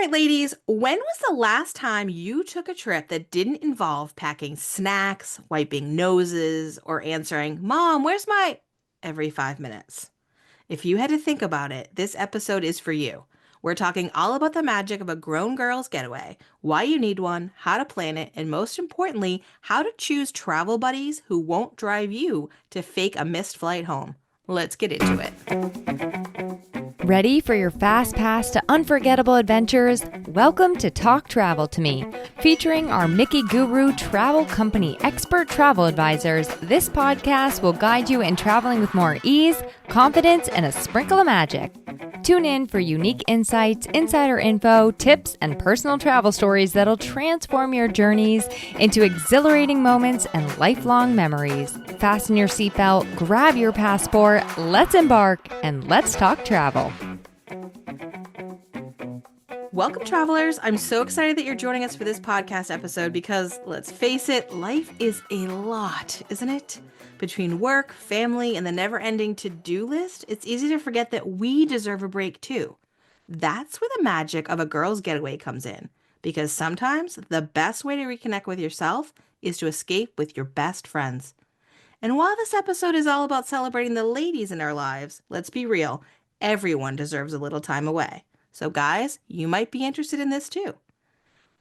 right, ladies, when was the last time you took a trip that didn't involve packing snacks, wiping noses, or answering, Mom, where's my every 5 minutes? If you had to think about it, this episode is for you. We're talking all about the magic of a grown girl's getaway, why you need one, how to plan it, and most importantly, how to choose travel buddies who won't drive you to fake a missed flight home. Let's get into it. Ready for your fast pass to unforgettable adventures? Welcome to Talk Travel to Me. Featuring our Mickey Guru Travel Company expert travel advisors, this podcast will guide you in traveling with more ease, confidence, and a sprinkle of magic. Tune in for unique insights, insider info, tips, and personal travel stories that'll transform your journeys into exhilarating moments and lifelong memories. Fasten your seatbelt, grab your passport, let's embark, and let's talk travel. Welcome, travelers. I'm so excited that you're joining us for this podcast episode because, let's face it, life is a lot, isn't it? Between work, family, and the never-ending to-do list, it's easy to forget that we deserve a break too. That's where the magic of a girl's getaway comes in, because sometimes the best way to reconnect with yourself is to escape with your best friends. And while this episode is all about celebrating the ladies in our lives, let's be real, everyone deserves a little time away. So guys, you might be interested in this too.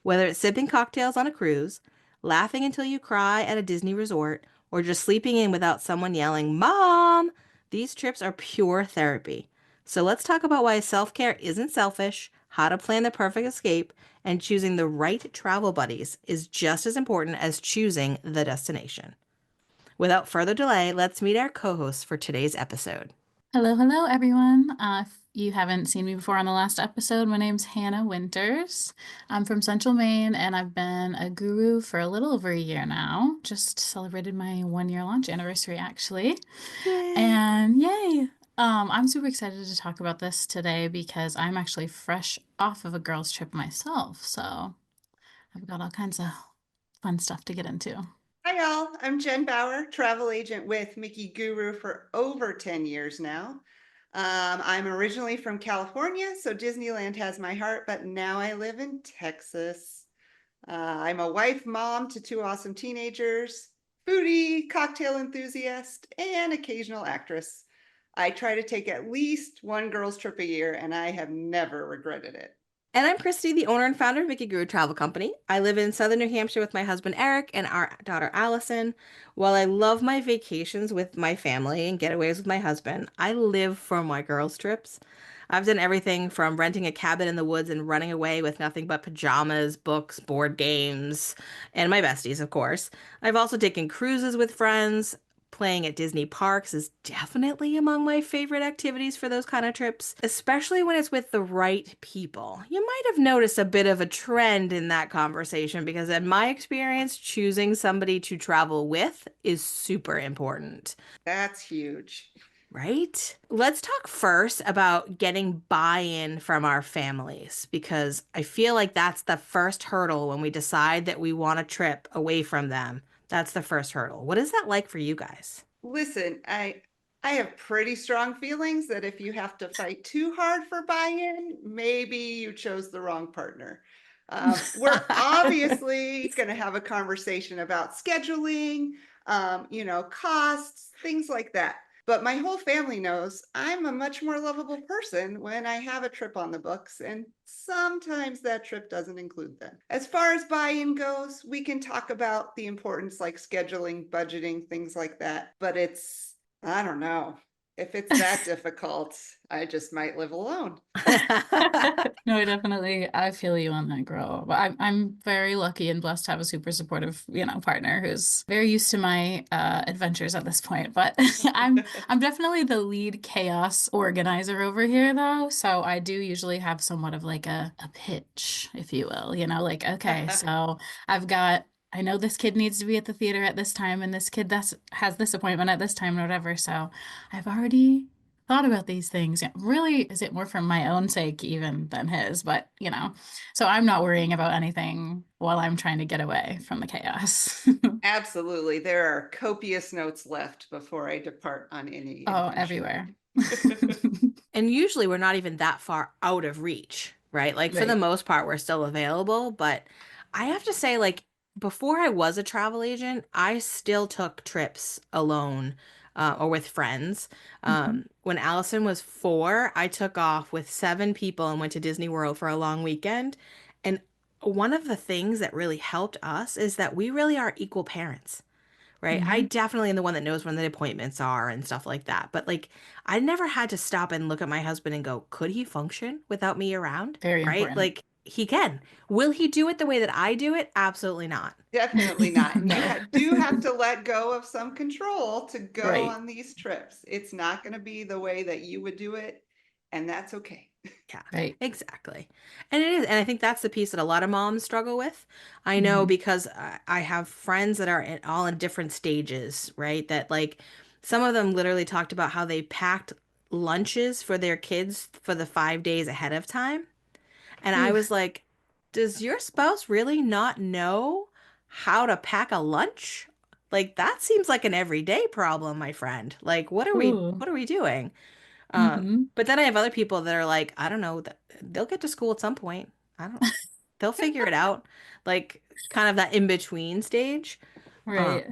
Whether it's sipping cocktails on a cruise, laughing until you cry at a Disney resort, or just sleeping in without someone yelling, Mom! These trips are pure therapy. So let's talk about why self-care isn't selfish, how to plan the perfect escape, and choosing the right travel buddies is just as important as choosing the destination. Without further delay, let's meet our co-hosts for today's episode. Hello, everyone. If you haven't seen me before on the last episode, my name's Hannah Winters. I'm from Central Maine, and I've been a guru for a little over a year now. Just celebrated my 1-year launch anniversary, actually. Yay. And yay! I'm super excited to talk about this today because I'm actually fresh off of a girls' trip myself. So I've got all kinds of fun stuff to get into. Hi, y'all. I'm Jen Bauer, travel agent with Mickey Guru for over 10 years now. I'm originally from California, so Disneyland has my heart, but now I live in Texas. I'm a wife, mom to 2 awesome teenagers, foodie, cocktail enthusiast, and occasional actress. I try to take at least one girls' trip a year, and I have never regretted it. And I'm Kristy, the owner and founder of Mickey Guru Travel Company. I live in southern New Hampshire with my husband Eric and our daughter Allison. While I love my vacations with my family and getaways with my husband, I live for my girls' trips. I've done everything from renting a cabin in the woods and running away with nothing but pajamas, books, board games, and my besties, of course. I've also taken cruises with friends. Playing at Disney parks is definitely among my favorite activities for those kind of trips, especially when it's with the right people. You might have noticed a bit of a trend in that conversation because, in my experience, choosing somebody to travel with is super important. That's huge. Right? Let's talk first about getting buy-in from our families because I feel like that's the first hurdle when we decide that we want a trip away from them. That's the first hurdle. What is that like for you guys? Listen, I have pretty strong feelings that if you have to fight too hard for buy-in, maybe you chose the wrong partner. We're obviously going to have a conversation about scheduling, costs, things like that. But my whole family knows I'm a much more lovable person when I have a trip on the books, and sometimes that trip doesn't include them. As far as buy-in goes, we can talk about the importance like scheduling, budgeting, things like that. But I don't know. If it's that difficult, I just might live alone. No, I feel you on that, girl. But I'm very lucky and blessed to have a super supportive, partner who's very used to my adventures at this point. But I'm definitely the lead chaos organizer over here, though. So I do usually have somewhat of like a pitch, if you will. Okay, so I know this kid needs to be at the theater at this time, and this kid has this appointment at this time, or whatever. So I've already thought about these things. Really, is it more for my own sake even than his? But, so I'm not worrying about anything while I'm trying to get away from the chaos. Absolutely. There are copious notes left before I depart on any Oh, adventure. everywhere. And usually we're not even that far out of reach right? Like for the Right. most part, we're still available, but I have to say, like, before I was a travel agent, I still took trips alone or with friends. Mhm. When Allison was 4, I took off with 7 people and went to Disney World for a long weekend. And one of the things that really helped us is that we really are equal parents, right? I Mhm. definitely am the one that knows when the appointments are and stuff like that. But like, I never had to stop and look at my husband and go, could he function without me around? Very Right? important. Like, he can. Will he do it the way that I do it? Absolutely not. Definitely not. And you No. do have to let go of some control to go Right. on these trips. It's not going to be the way that you would do it, and that's okay. Yeah, Right. exactly. And it is. And I think that's the piece that a lot of moms struggle with. I know Mhm. because I have friends that are all in different stages, right? That like some of them literally talked about how they packed lunches for their kids for the 5 days ahead of time. And I was Oof. like, does your spouse really not know how to pack a lunch? Like that seems like an everyday problem, my friend. Like Ooh. what are we doing? Mhm. But then I have other people that are like, I don't know, they'll get to school at some point. I don't, they'll figure it out. Like kind of that in between stage. Um, Right.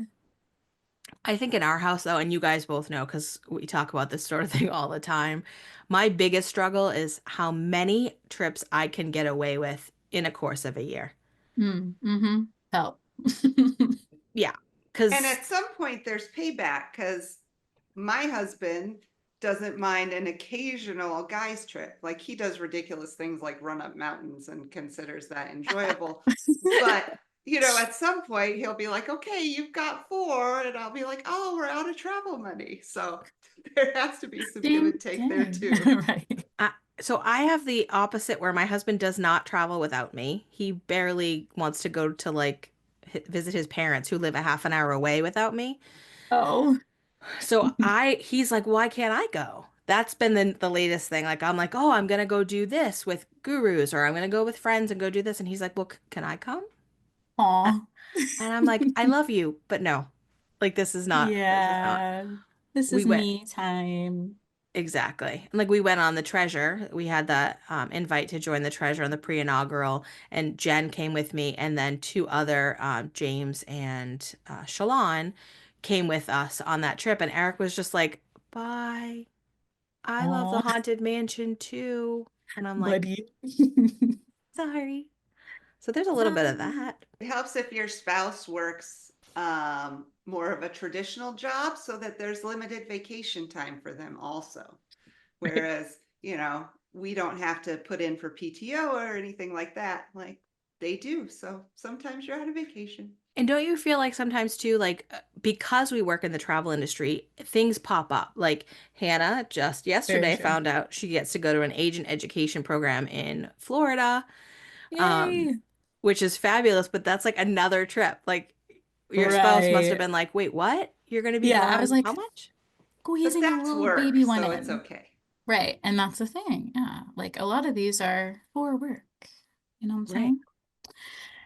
I think in our house though, and you guys both know because we talk about this sort of thing all the time, my biggest struggle is how many trips I can get away with in a course of a year. Mm. Mhm. Help. Yeah, And because at some point, there's payback because my husband doesn't mind an occasional guy's trip. Like he does ridiculous things like run up mountains and considers that enjoyable. But, at some point, he'll be like, okay, you've got 4. And I'll be like, oh, we're out of travel money. So there has to be some give Same and take there thing. too. Right. so I have the opposite where my husband does not travel without me. He barely wants to go to like visit his parents who live a half an hour away without me. Oh. So he's like, why can't I go? That's been the latest thing. Like I'm like, oh, I'm gonna go do this with gurus, or I'm gonna go with friends and go do this. And he's like, well, can I come? A- Aw. And I'm like, I love you, but no, like this is not. This is not. Yeah. This We is went me time. exactly. And like we went on the treasure. We had that invite to join the treasure on the pre-inaugural, and Jen came with me, and then 2 other James and Shalon came with us on that trip. And Eric was just like, bye. I love the Aw, Haunted Mansion too. And I'm like, buddy. sorry. So there's a little bit of Sorry. that. It helps if your spouse works more of a traditional job so that there's limited vacation time for them also. Right. Whereas, we don't have to put in for PTO or anything like that. Like they do. So sometimes you're on a vacation. And don't you feel like sometimes too, like because we work in the travel industry, things pop up. Like Hannah just Very yesterday true. found out she gets to go to an agent education program in Florida, um, Yay. which is fabulous, but that's like another trip. Like your spouse must have Right. been like, wait, what? You're going to be Yeah, I was gone how like much? But squeezing a that's little work, baby one so it's in. okay. Right. And that's the thing. Yeah. Like a lot of these are for work. You know what I'm Right. saying?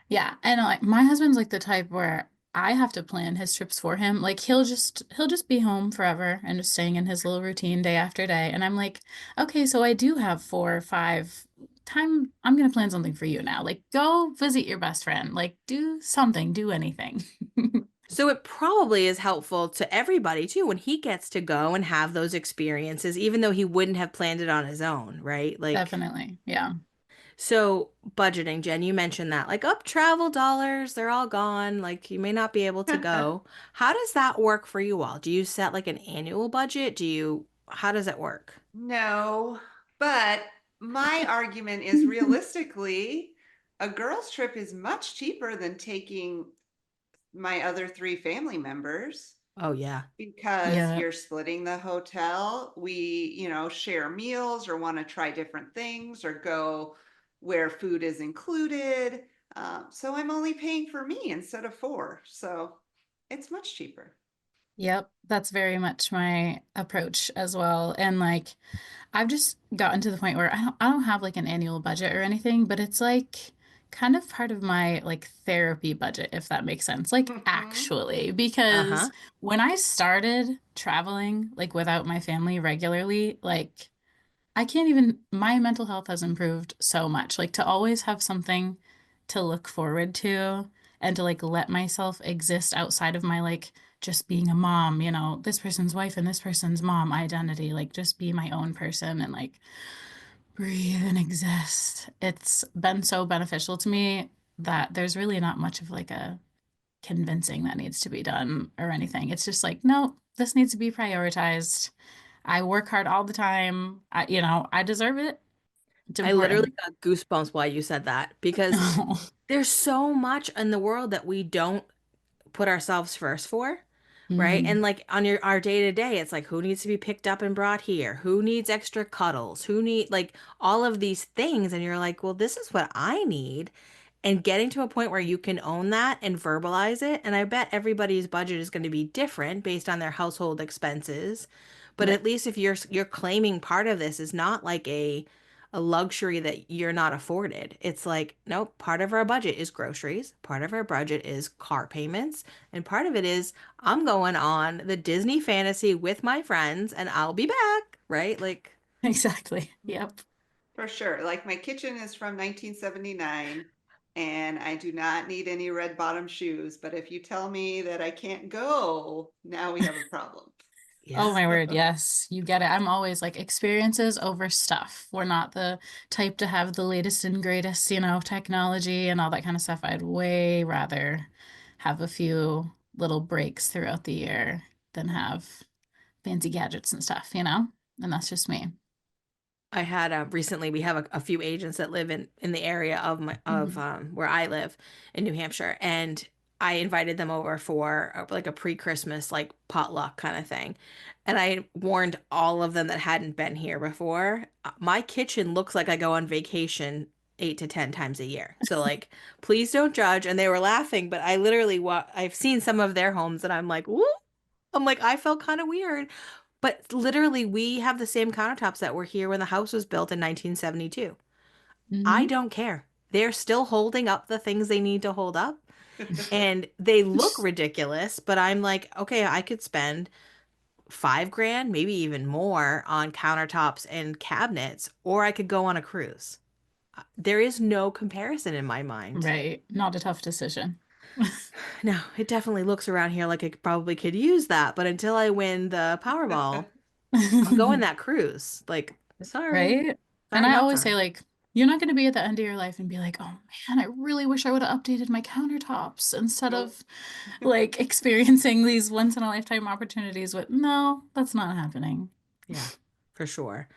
Yeah. And like my husband's like the type where I have to plan his trips for him. Like he'll just be home forever and just staying in his little routine day after day. And I'm like, okay, so I do have 4 or 5 time. I'm gonna plan something for you now. Like go visit your best friend. Like do something, do anything. So it probably is helpful to everybody too when he gets to go and have those experiences, even though he wouldn't have planned it on his own, right? Like, Definitely. Yeah. so budgeting, Jen, you mentioned that, like, up travel dollars, they're all gone. Like, you may not be able to go. How does that work for you all? Do you set like an annual budget? How does it work? No, but my argument is realistically, a girls' trip is much cheaper than taking my other 3 family members Oh, yeah. because Yeah. you're splitting the hotel. We, share meals or want to try different things or go where food is included. So I'm only paying for me instead of 4. So it's much cheaper. Yep. That's very much my approach as well. And like I've just gotten to the point where I don't have like an annual budget or anything, but it's like kind of part of my like therapy budget, if that makes sense. Like Mhm. actually, Uh-huh. because when I started traveling like without my family regularly, like I can't even, my mental health has improved so much. Like to always have something to look forward to and to like let myself exist outside of my like just being a mom, this person's wife and this person's mom identity, like just be my own person and like breathe and exist. It's been so beneficial to me that there's really not much of like a convincing that needs to be done or anything. It's just like, no, this needs to be prioritized. I work hard all the time. I deserve it. It's I literally important. got goosebumps while you said that because there's so much in the world that we don't put ourselves first for, right? Hmm. And like on our day to day, it's like who needs to be picked up and brought here? Who needs extra cuddles? Who need like all of these things? And you're like, well, this is what I need. And getting to a point where you can own that and verbalize it. And I bet everybody's budget is going to be different based on their household expenses. But Right. at least if you're claiming part of this is not like a luxury that you're not afforded. It's like, nope, part of our budget is groceries, part of our budget is car payments, and part of it is I'm going on the Disney fantasy with my friends and I'll be back, right? Like, Exactly. Yep. For sure. Like my kitchen is from 1979 and I do not need any red bottom shoes. But if you tell me that I can't go, now we have a problem. Oh yeah. my word, yes, you get it. I'm always like experiences over stuff. We're not the type to have the latest and greatest, technology and all that kind of stuff. I'd way rather have a few little breaks throughout the year than have fancy gadgets and stuff, And that's just me. I had recently we have a few agents that live in the area of my of Mhm. where I live in New Hampshire, and I invited them over for like a pre-Christmas like potluck kind of thing. And I warned all of them that hadn't been here before. My kitchen looks like I go on vacation 8 to 10 times a year. So like, please don't judge. And they were laughing, but I literally I've seen some of their homes, and I'm like, ooh, I'm like, I felt kind of weird. But literally, we have the same countertops that were here when the house was built in 1972. I Hmm. don't care. They're still holding up the things they need to hold up, and they look ridiculous, but I'm like, okay, I could spend 5 grand, maybe even more on countertops and cabinets, or I could go on a cruise. There is no comparison in my mind. Right. Not a tough decision. No, it definitely looks around here like I probably could use that, but until I win the Powerball, I'm going that cruise. Like, sorry. Right? And Sorry, I not always say, sorry. like, you're not going to be at the end of your life and be like, oh man, I really wish I would have updated my countertops instead Nope. of like experiencing these once in a lifetime opportunities with, no, that's not happening. Yeah, for sure.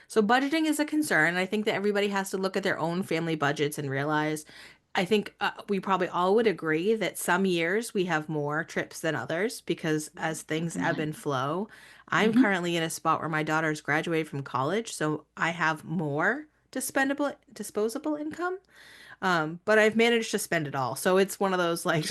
So budgeting is a concern. I think that everybody has to look at their own family budgets and realize, I think we probably all would agree that some years we have more trips than others because as things ebb Definitely. and flow, I'm Hmm. currently in a spot where my daughter's graduated from college, so I have more disposable income. But I've managed to spend it all. So it's one of those like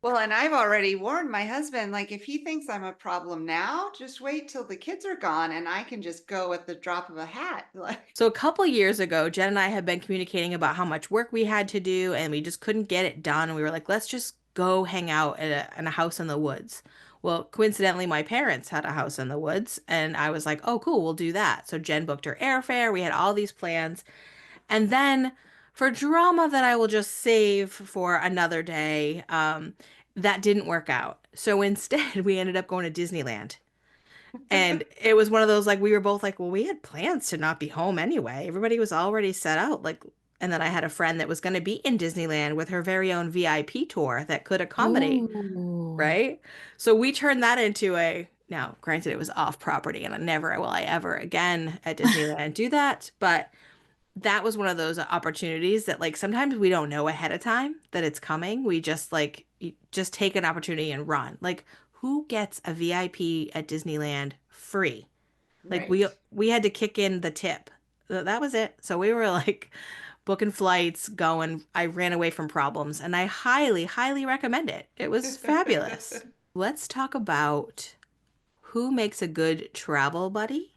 Well, and I've already warned my husband, like, if he thinks I'm a problem now, just wait till the kids are gone and I can just go at the drop of a hat. Like, So a couple years ago, Jen and I had been communicating about how much work we had to do, and we just couldn't get it done. And we were like, let's just go hang out in a house in the woods. Well, coincidentally, my parents had a house in the woods, and I was like, oh, cool, we'll do that. So Jen booked her airfare. We had all these plans. And then for drama that I will just save for another day, that didn't work out. So instead, we ended up going to Disneyland. And it was one of those like we were both like, well, we had plans to not be home anyway. Everybody was already set out. Like, and then I had a friend that was going to be in Disneyland with her very own VIP tour that could accommodate, Oh, right? So we turned that into now, granted, it was off property, and I never will I ever again at Disneyland do that. But that was one of those opportunities that like sometimes we don't know ahead of time that it's coming. We just like just take an opportunity and run. Like who gets a VIP at Disneyland free? Like right. we had to kick in the tip. That was it. So we were like booking flights, going. I ran away from problems and I highly, highly recommend it. It was fabulous. Let's talk about who makes a good travel buddy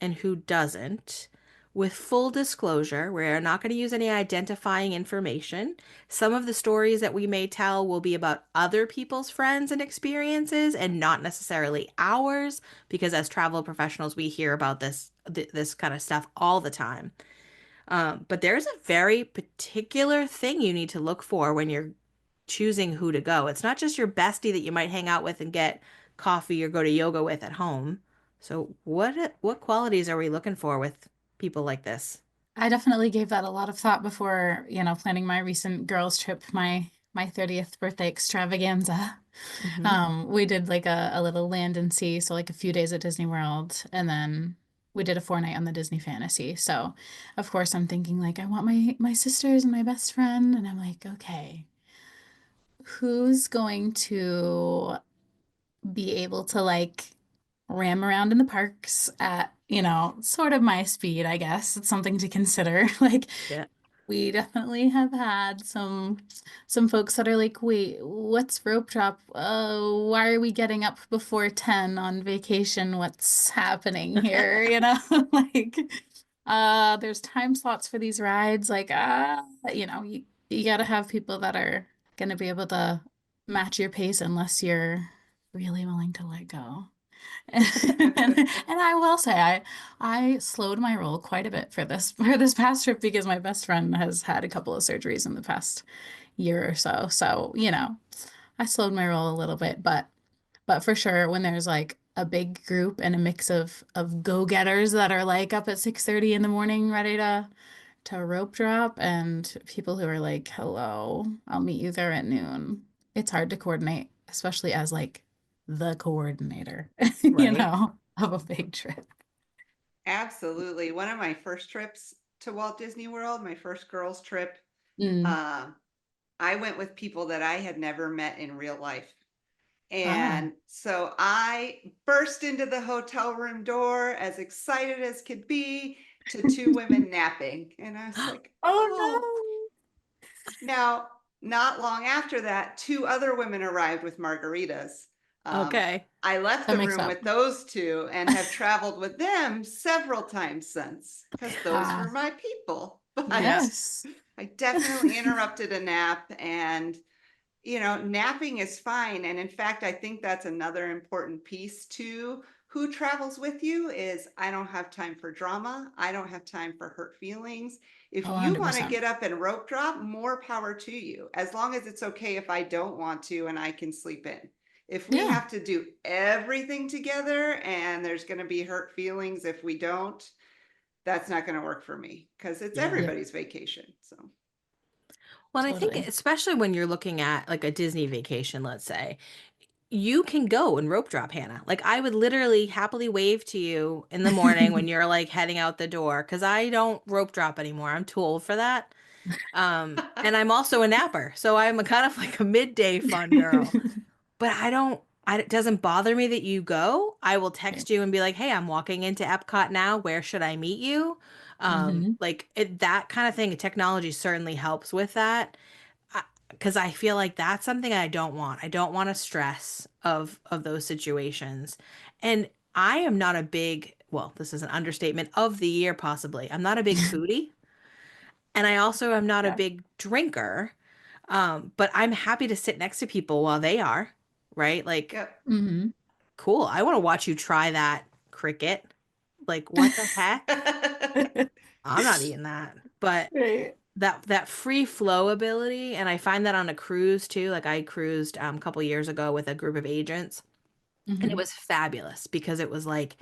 and who doesn't. with full disclosure. We're not going to use any identifying information. Some of the stories that we may tell will be about other people's friends and experiences and not necessarily ours, because as travel professionals, we hear about this kind of stuff all the time. But there's a very particular thing you need to look for when you're choosing who to go. It's not just your bestie that you might hang out with and get coffee or go to yoga with at home. So what qualities are we looking for with people like this? I definitely gave that a lot of thought before, planning my recent girls trip, my 30th birthday extravaganza. Hmm. We did like a little land and sea, so like a few days at Disney World, and then we did a 4 night on the Disney Fantasy. So, of course, I'm thinking like I want my sisters and my best friend, and I'm like, okay, who's going to be able to like ram around in the parks at, sort of my speed, I guess. It's something to consider. Like Yeah. we definitely have had some folks that are like, wait, what's rope drop? Why are we getting up before 10 on vacation? What's happening here? Like there's time slots for these rides. Like you gotta have people that are gonna be able to match your pace unless you're really willing to let go. And I will say I slowed my roll quite a bit for this past trip because my best friend has had a couple of surgeries in the past year or so. So, I slowed my roll a little bit, but for sure when there's like a big group and a mix of go-getters that are like up at 6:30 in the morning ready to rope drop and people who are like, "Hello, I'll meet you there at noon." It's hard to coordinate, especially as like the coordinator, Right. of a big trip. Absolutely. One of my first trips to Walt Disney World, my first girls trip, Mm. uh, I went with people that I had never met in real life. Ah. And so I burst into the hotel room door as excited as could be to two women napping. And I was like, oh, Oh now, not long after that, two other women arrived with margaritas. no. Um, Okay. I left that the makes room up. with those two and have traveled with them several times since because those were Ah, my people. Yeah. But yes. I definitely interrupted a nap, and napping is fine. And in fact, I think that's another important piece to who travels with you is I don't have time for drama. I don't have time for hurt feelings. If Oh, you want to 100%. get up and rope drop, more power to you, as long as it's okay if I don't want to and I can sleep in. If we Yeah. have to do everything together and there's going to be hurt feelings if we don't, that's not going to work for me because it's Yeah. Yep. everybody's vacation. So, Well, I think Totally. especially when you're looking at like a Disney vacation, let's say, you can go and rope drop, Hannah. Like I would literally happily wave to you in the morning when you're like heading out the door because I don't rope drop anymore. I'm too old for that. And I'm also a napper, so I'm a kind of like a midday fun girl. But it doesn't bother me that you go. I will Right. text you and be like, "Hey, I'm walking into Epcot now. Where should I meet you?" Hmm. That kind of thing. Technology certainly helps with that because I feel like that's something I don't want. I don't want to stress of those situations. And I am not a big, well, this is an understatement of the year possibly. I'm not a big foodie, and I also am not a Yeah. big drinker. But I'm happy to sit next to people while they are, right? Like, yep. Hmm. cool. I want to watch you try that cricket. Like, what the heck? I'm not eating that. But Right. that free flow ability, and I find that on a cruise too. Like I cruised a couple years ago with a group of agents, and it Hmm. was fabulous because it was like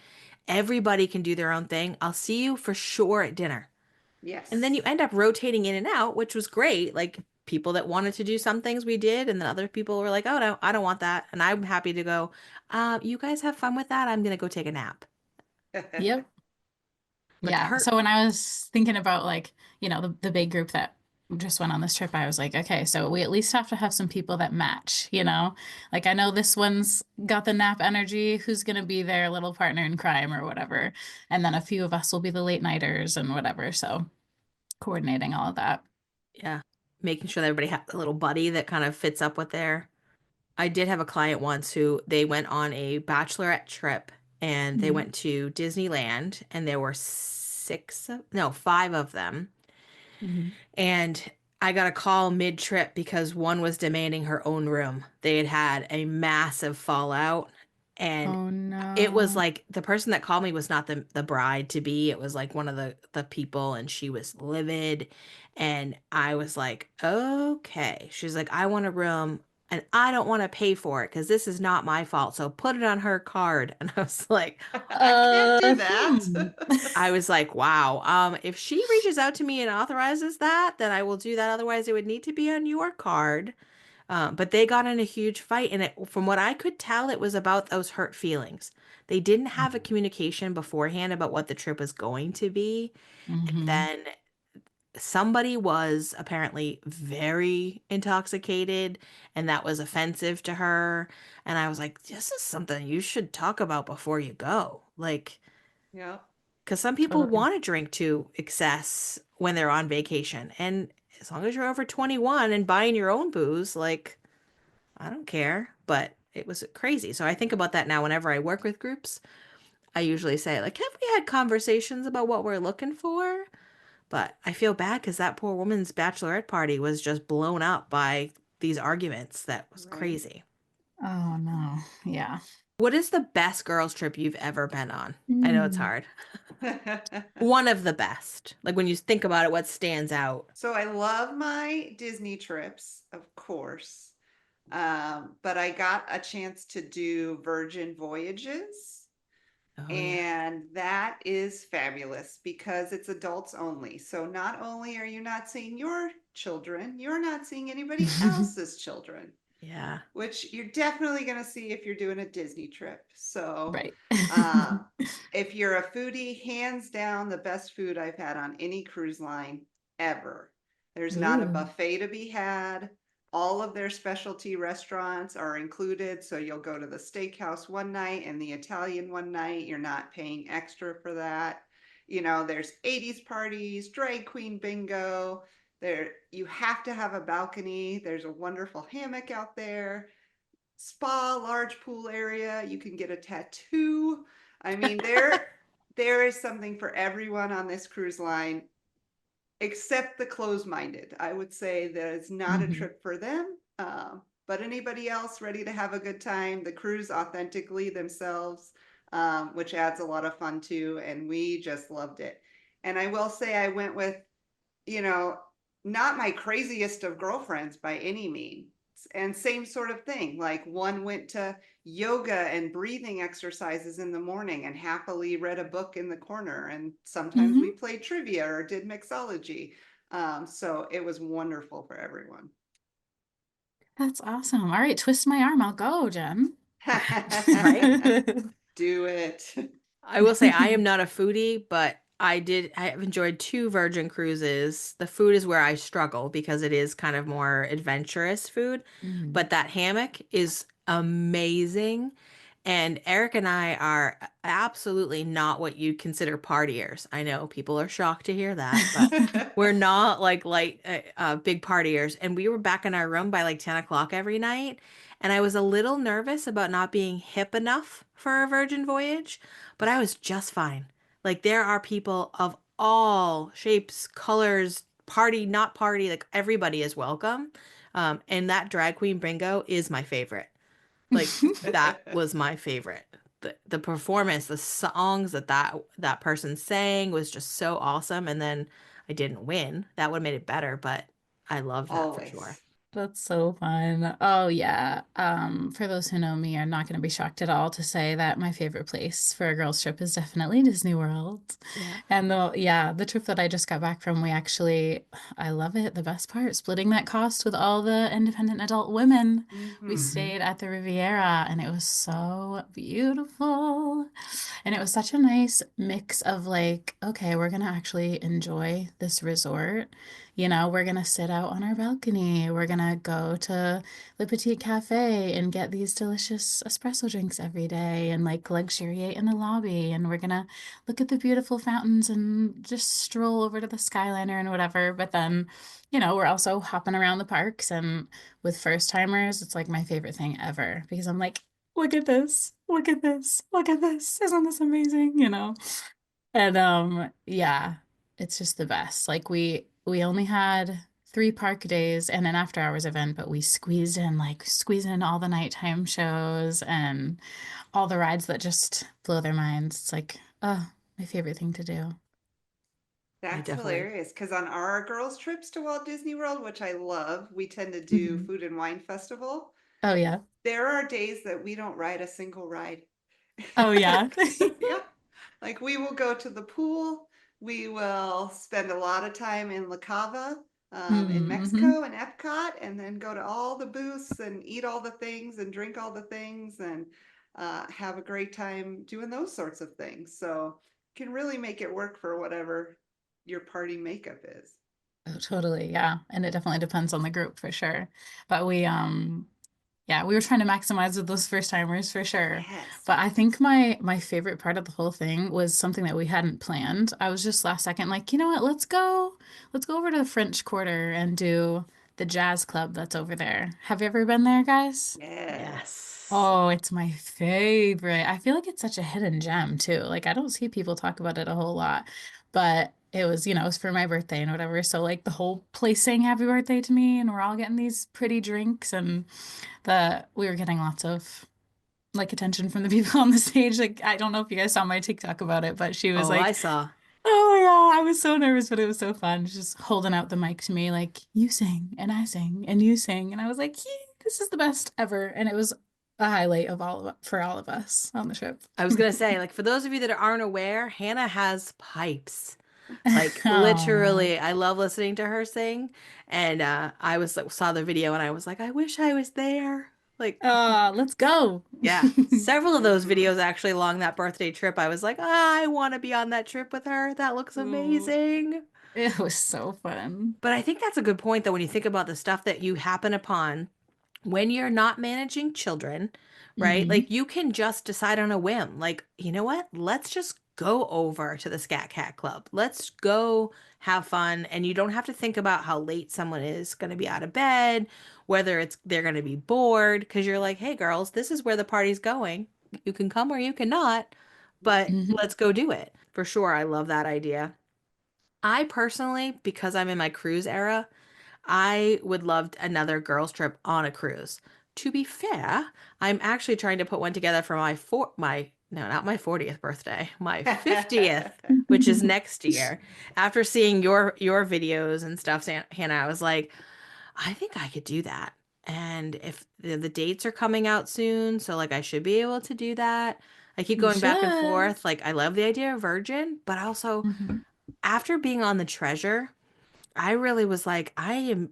everybody can do their own thing. I'll see you for sure at dinner. And then Yes. you end up rotating in and out, which was great. Like people that wanted to do some things we did, and then other people were like, "Oh no, I don't want that." And I'm happy to go, you guys have fun with that. I'm gonna go take a nap. Yep. But the Yeah. hurt, So when I was thinking about like, the big group that just went on this trip, I was like, okay, so we at least have to have some people that match. Like I know this one's got the nap energy, who's gonna be their little partner in crime or whatever. And then a few of us will be the late nighters and whatever. So coordinating all of that. yeah, making sure that everybody has a little buddy that kind of fits up with their. I did have a client once who they went on a bachelorette trip and they Mhm. went to Disneyland and there were five of them. Mhm. And I got a call mid-trip because one was demanding her own room. They had had a massive fallout, and Oh it was no. like the person that called me was not the bride to be. It was like one of the people, and she was livid. And I was like, okay. She's like, I want a room and I don't want to pay for it because this is not my fault. So put it on her card. And I was like, I can't do that. Hmm. I was like, wow. If she reaches out to me and authorizes that, then I will do that. Otherwise, it would need to be on your card. But they got in a huge fight, and from what I could tell, it was about those hurt feelings. They didn't have a communication beforehand about what the trip was going to be. And Hmm. then somebody was apparently very intoxicated, and that was offensive to her. And I was like, this is something you should talk about before you go. Like, Yeah. because some people Totally. want to drink to excess when they're on vacation. And as long as you're over 21 and buying your own booze, like, I don't care. But it was crazy. So I think about that now whenever I work with groups. I usually say, like, have we had conversations about what we're looking for? But I feel bad because that poor woman's bachelorette party was just blown up by these arguments. That was Right. crazy. Oh no. Yeah. What is the best girls' trip you've ever been on? I know it's Mm. hard. One of the best. Like when you think about it, what stands out? So I love my Disney trips, of course. But I got a chance to do Virgin Voyages. Oh, yeah. And that is fabulous because it's adults only. So not only are you not seeing your children, you're not seeing anybody else's children, Yeah. which you're definitely going to see if you're doing a Disney trip. So Right. um, if you're a foodie, hands down, the best food I've had on any cruise line ever. There's not a Ooh. buffet to be had. All of their specialty restaurants are included. So you'll go to the steakhouse one night and the Italian one night. You're not paying extra for that. You know, there's 80s parties, drag queen bingo. There, you have to have a balcony. There's a wonderful hammock out there, spa, large pool area. You can get a tattoo. I mean, there is something for everyone on this cruise line, except the closed-minded. I would say that it's not a Hmm. trip for them. But anybody else ready to have a good time, the cruise authentically themselves, which adds a lot of fun too. And we just loved it. And I will say I went with, you know, not my craziest of girlfriends by any means. And same sort of thing. Like one went to yoga and breathing exercises in the morning and happily read a book in the corner. And sometimes we Hmm. played trivia or did mixology. So it was wonderful for everyone. That's awesome. All right, twist my arm. I'll go, Jen. Right? Do it. I will say I am not a foodie, but I have enjoyed two Virgin cruises. The food is where I struggle because it is kind of more adventurous food, Mhm. but that hammock is amazing. And Eric and I are absolutely not what you consider partiers. I know people are shocked to hear that, but we're not like big partiers. And we were back in our room by like 10 o'clock every night. And I was a little nervous about not being hip enough for a Virgin voyage, but I was just fine. Like there are people of all shapes, colors, party, not party, like everybody is welcome. And that drag queen bingo is my favorite. Like that was my favorite. The performance, the songs that person sang was just so awesome. And then I didn't win. That would have made it better, but I loved that for sure. Always. That's so fun. Oh yeah. For those who know me, I'm not going to be shocked at all to say that my favorite place for a girls' trip is definitely Disney World. Yeah. And the trip that I just got back from, I love it. The best part, splitting that cost with all the independent adult women. We Hmm. Hmm. stayed at the Riviera and it was so beautiful. And it was such a nice mix of like, okay, we're gonna actually enjoy this resort. We're gonna sit out on our balcony. We're gonna go to Le Petit Cafe and get these delicious espresso drinks every day and like luxuriate in the lobby. And we're gonna look at the beautiful fountains and just stroll over to the Skyliner and whatever. But then, we're also hopping around the parks. And with first timers, it's like my favorite thing ever because I'm like, look at this, look at this, look at this. Isn't this amazing? And yeah, it's just the best. Like we only had 3 park days and an after hours event, but we squeezed in all the nighttime shows and all the rides that just blow their minds. It's like, oh, my favorite thing to do. I That's definitely. hilarious because on our girls' trips to Walt Disney World, which I love, we tend to do Mhm. food and wine festival. Oh yeah. There are days that we don't ride a single ride. Oh yeah. Yeah. Like we will go to the pool. We will spend a lot of time in La Cava, in Mm-hmm. Mexico and Epcot, and then go to all the booths and eat all the things and drink all the things and have a great time doing those sorts of things. So can really make it work for whatever your party makeup is. Oh, totally. Yeah. And it definitely depends on the group for sure. But yeah, we were trying to maximize with those first timers for sure. Yes. But I think my favorite part of the whole thing was something that we hadn't planned. I was just last second like, you know what, let's go over to the French Quarter and do the jazz club that's over there. Have you ever been there, guys? Yes. Yes. Oh, it's my favorite. I feel like it's such a hidden gem too. Like I don't see people talk about it a whole lot, but it was, it was for my birthday and whatever. So like the whole place saying happy birthday to me and we're all getting these pretty drinks and the we were getting lots of like attention from the people on the stage. Like I don't know if you guys saw my TikTok about it, but she was Oh, I like, saw. "Oh my God, I was so nervous, but it was so fun." Just holding out the mic to me like, "You sing and I sing and you sing." And I was like, "Yeah, this is the best ever." And it was a highlight of for all of us on the trip. I was gonna say, like, for those of you that aren't aware, Hannah has pipes. Like Oh, literally, I love listening to her sing. And I was like, saw the video and I was like, I wish I was there. Like, let's go. yeah, several of those Mhm. videos actually along that birthday trip. I was like, I want to be on that trip with her. That looks Ooh, amazing. it was so fun. But I think that's a good point, though, when you think about the stuff that you happen upon when you're not managing children, right? Hmm. Like you can just decide on a whim, like, you know what? Let's just go over to the Scat Cat Club. Let's go have fun. And you don't have to think about how late someone is going to be out of bed, whether it's they're going to be bored, because you're like, hey, girls, this is where the party's going. You can come or you cannot, but Hmm. let's go do it. For sure. I love that idea. I personally, because I'm in my cruise era, I would love another girls' trip on a cruise. To be fair, I'm actually trying to put one together for my no, not my 40th birthday, my 50th, which is next year. After seeing your videos and stuff, Hannah, I was like, I think I could do that. And if the dates are coming out soon, so like I should be able to do that. I keep You going back and should. forth. Like I love the idea of Virgin, but also Hmm. after being on the Treasure, I really was like, I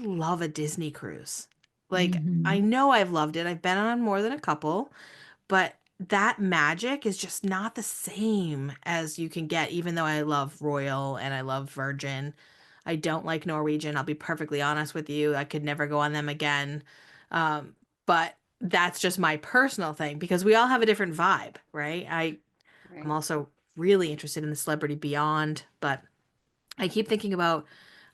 love a Disney cruise. Like, I Hmm. know I've loved it. I've been on more than a couple, but that magic is just not the same as you can get, even though I love Royal and I love Virgin. I don't like Norwegian. I'll be perfectly honest with you. I could never go on them again. But that's just my personal thing because we all have a different vibe, right? I'm Right. also really interested in the Celebrity Beyond, but I keep thinking about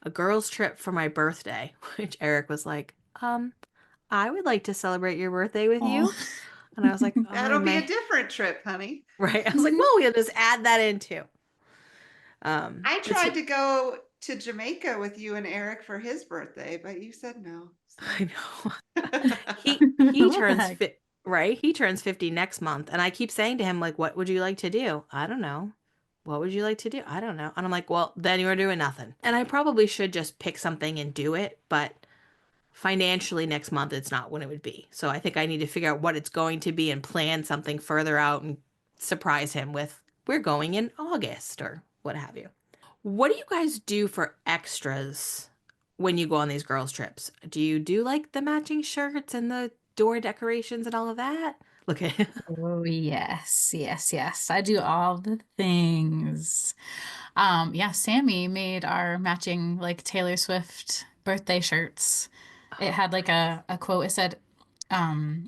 a girls' trip for my birthday, which Eric was like, I would like to celebrate your birthday with Oh. you. And I was like, oh, I That'll be a may. different trip, honey. Right. I was like, well, we'll just add that in too. I But tried see, to go to Jamaica with you and Eric for his birthday, but you said no. I know he What the turns heck? fit right. He turns 50 next month, and I keep saying to him like, what would you like to do? I don't know. What would you like to do? I don't know. And I'm like, well, then you're doing nothing. And I probably should just pick something and do it, but financially next month it's not when it would be. So I think I need to figure out what it's going to be and plan something further out and surprise him with we're going in August or what have you. What do you guys do for extras when you go on these girls trips? Do you do like the matching shirts and the door decorations and all of that? Look at Oh, yes, yes, yes. I do all the things. Yeah, Sammy made our matching like Taylor Swift birthday shirts. It oh, had like nice. a quote. It said,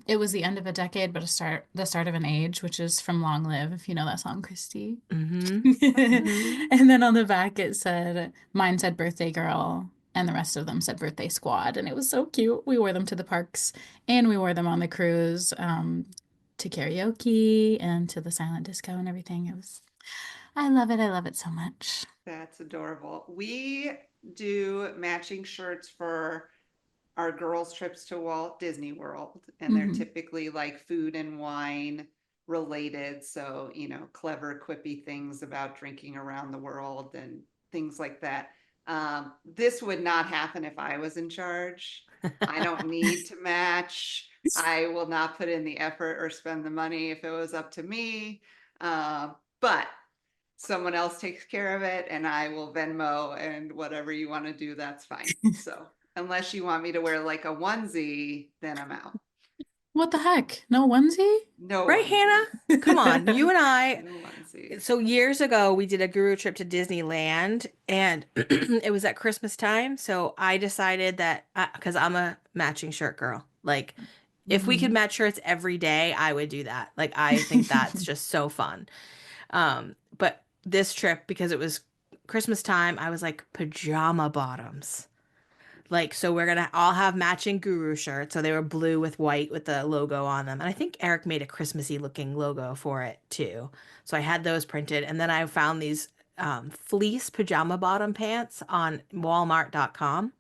it was the end of a decade, but the start of an age, which is from Long Live, if you know that song, Kristy. Mm-hmm. Mm-hmm. And then on the back it said, mine said birthday girl, and the rest of them said birthday squad. And it was so cute. We wore them to the parks and we wore them on the cruise, to karaoke and to the silent disco and everything. It was I love it. I love it so much. That's adorable. We do matching shirts for our girls' trips to Walt Disney World, and they're Hmm. typically like food and wine related. So, clever, quippy things about drinking around the world and things like that. This would not happen if I was in charge. I don't need to match. I will not put in the effort or spend the money if it was up to me. But someone else takes care of it, and I will Venmo, and whatever you want to do, that's fine. So unless you want me to wear like a onesie, then I'm out. What the heck? No onesie? No Right, Hannah? onesie. Come on. You and I, No onesie. so years ago, we did a guru trip to Disneyland and it was at Christmas time. So I decided that, because I'm a matching shirt girl, like if we could Mhm. match shirts every day, I would do that. Like I think that's just so fun. But this trip, because it was Christmas time, I was like pajama bottoms. Like, so we're gonna all have matching guru shirts. So they were blue with white with the logo on them. And I think Eric made a Christmassy looking logo for it too. So I had those printed. And then I found these fleece pajama bottom pants on Walmart.com.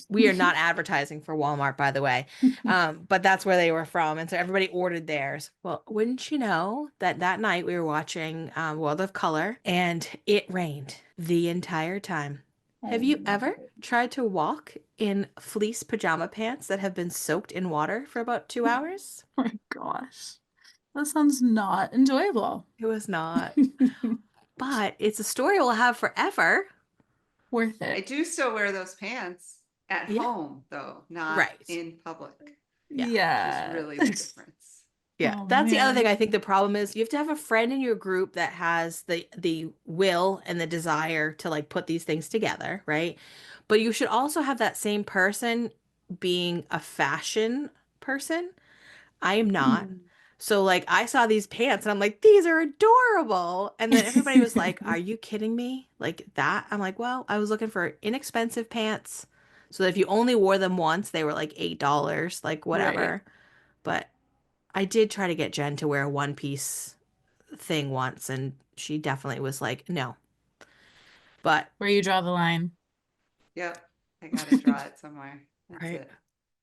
We are not advertising for Walmart, by the way, but that's where they were from. And so everybody ordered theirs. Well, wouldn't you know that that night we were watching World of Color and it rained the entire time. Have Oh you my ever tried to walk in fleece pajama pants that have been soaked in water for about 2 hours? my gosh. That sounds not enjoyable. It was not, but it's a story we'll have forever. Worth I it. do still wear those pants at Yeah, home, though, not right. in public, Yeah. which is Yeah. really the difference. Yeah, Oh that's the other thing man. I think the problem is you have to have a friend in your group that has the will and the desire to like put these things together, right? But you should also have that same person being a fashion person. I am not. Mm. So like I saw these pants and I'm like, these are adorable. And then everybody was like, are you kidding me? Like that? I'm like, well, I was looking for inexpensive pants. So that if you only wore them once, they were like $8, like Right. whatever. But I did try to get Jen to wear a one piece thing once, and she definitely was like, no. But, Where you draw the line. Yep, I gotta draw it somewhere. That's right. it.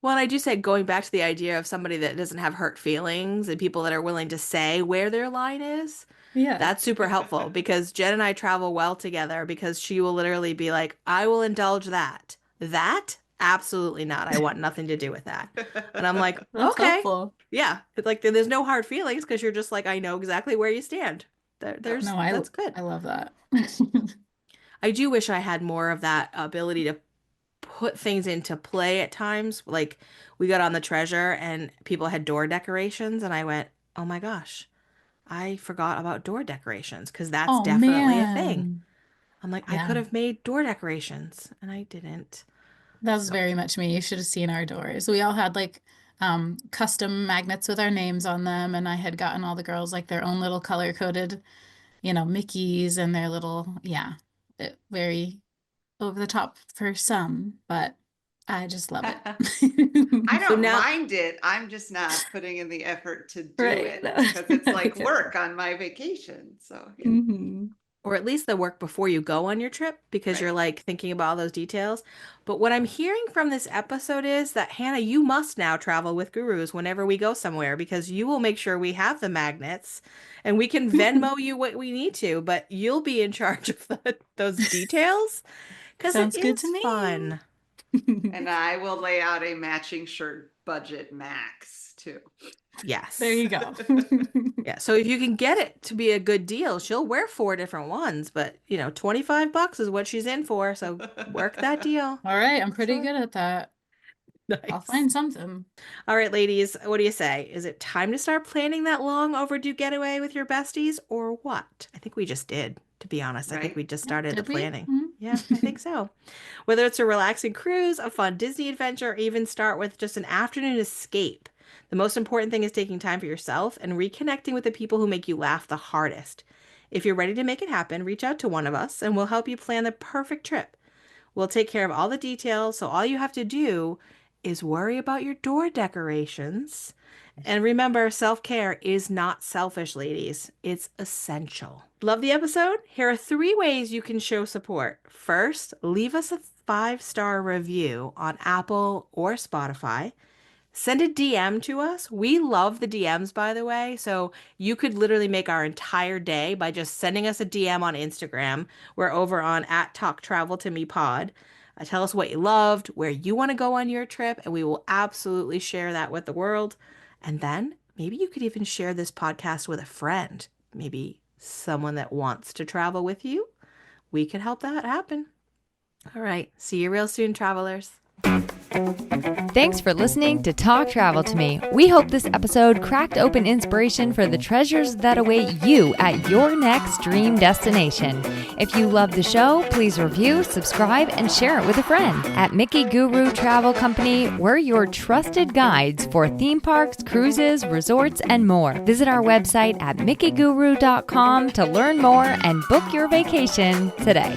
Well, and I do say going back to the idea of somebody that doesn't have hurt feelings and people that are willing to say where their line is, Yeah. that's super helpful because Jen and I travel well together because she will literally be like, I will indulge that. That? Absolutely not. I want nothing to do with that. And I'm like, That's okay. helpful. Yeah. It's like there's no hard feelings because you're just like, I know exactly where you stand. Yep. No, That's good. I love that. I do wish I had more of that ability to put things into play at times. Like we got on the treasure and people had door decorations, and I went, oh my gosh, I forgot about door decorations because that's Oh definitely a thing. man. I'm like, I could Yeah. have made door decorations and I didn't. That was So very much me. You should have seen our doors. We all had like custom magnets with our names on them, and I had gotten all the girls like their own little color coded, Mickeys and their little, yeah, very over the top for some, but I just love I it. so don't now, mind it. I'm just not putting in the effort to do Right. it because it's like Okay. work on my vacation. So, Hmm. or at least the work before you go on your trip because you're right. like thinking about all those details. But what I'm hearing from this episode is that Hannah, you must now travel with gurus whenever we go somewhere because you will make sure we have the magnets and we can Venmo you what we need to, but you'll be in charge of those details because it Sounds good to is me. fun. And I will lay out a matching shirt budget max too. There Yes. you go. Yeah. So if you can get it to be a good deal, she'll wear four different ones, but 25 bucks is what she's in for. So work that deal. All right, I'm It's pretty fun. good at that. I'll Nice. find something. All right, ladies, what do you say? Is it time to start planning that long overdue getaway with your besties or what? I think we just did, to be honest. I think we Right. just Yeah, started the did we? planning. Yeah, I Mhm. think so. Whether it's a relaxing cruise, a fun Disney adventure, or even start with just an afternoon escape, the most important thing is taking time for yourself and reconnecting with the people who make you laugh the hardest. If you're ready to make it happen, reach out to one of us and we'll help you plan the perfect trip. We'll take care of all the details, so all you have to do is worry about your door decorations. And remember, self-care is not selfish, ladies. It's essential. Love the episode? Here are 3 ways you can show support. First, leave us a 5-star review on Apple or Spotify. Send a DM to us. We love the DMs, by the way. So you could literally make our entire day by just sending us a DM on Instagram. We're over on @TalkTravelToMePod. Tell us what you loved, where you want to go on your trip, and we will absolutely share that with the world. And then maybe you could even share this podcast with a friend, maybe someone that wants to travel with you. We could help that happen. All right. See you real soon, travelers. Thanks for listening to Talk Travel to Me. We hope this episode cracked open inspiration for the treasures that await you at your next dream destination. If you love the show, please review, subscribe, and share it with a friend. At Mickey Guru Travel Company, we're your trusted guides for theme parks, cruises, resorts, and more. Visit our website at mickey guru.com to learn more and book your vacation today.